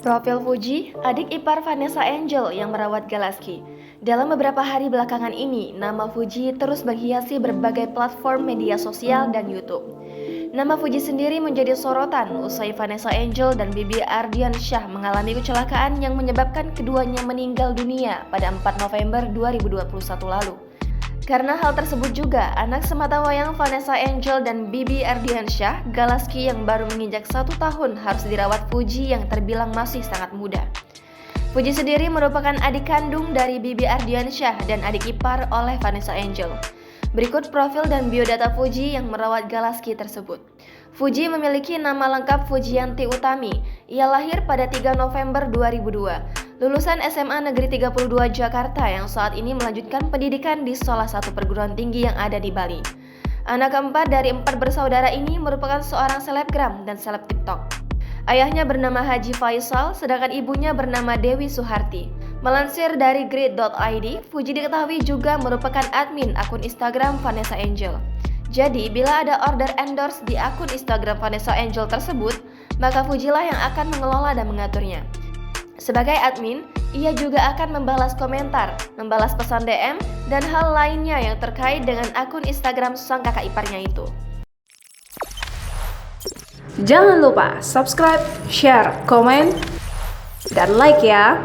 Profil Fuji, adik ipar Vanessa Angel yang merawat Galaski. Dalam beberapa hari belakangan ini, nama Fuji terus menghiasi berbagai platform media sosial dan YouTube. Nama Fuji sendiri menjadi sorotan usai Vanessa Angel dan Bibi Ardiansyah mengalami kecelakaan yang menyebabkan keduanya meninggal dunia pada 4 November 2021 lalu. Karena hal tersebut juga, anak sematawayang Vanessa Angel dan Bibi Ardiansyah, Galaski yang baru menginjak 1 tahun harus dirawat Fuji yang terbilang masih sangat muda. Fuji sendiri merupakan adik kandung dari Bibi Ardiansyah dan adik ipar oleh Vanessa Angel. Berikut profil dan biodata Fuji yang merawat Galaski tersebut. Fuji memiliki nama lengkap Fujianti Utami. Ia lahir pada 3 November 2002. Lulusan SMA Negeri 32 Jakarta yang saat ini melanjutkan pendidikan di salah satu perguruan tinggi yang ada di Bali. Anak keempat dari 4 bersaudara ini merupakan seorang selebgram dan seleb TikTok. Ayahnya bernama Haji Faisal, sedangkan ibunya bernama Dewi Suharti. Melansir dari grid.id, Fuji diketahui juga merupakan admin akun Instagram Vanessa Angel. Jadi, bila ada order endorse di akun Instagram Vanessa Angel tersebut, maka Fujilah yang akan mengelola dan mengaturnya. Sebagai admin, ia juga akan membalas komentar, membalas pesan DM, dan hal lainnya yang terkait dengan akun Instagram sang kakak iparnya itu. Jangan lupa subscribe, share, komen, dan like ya!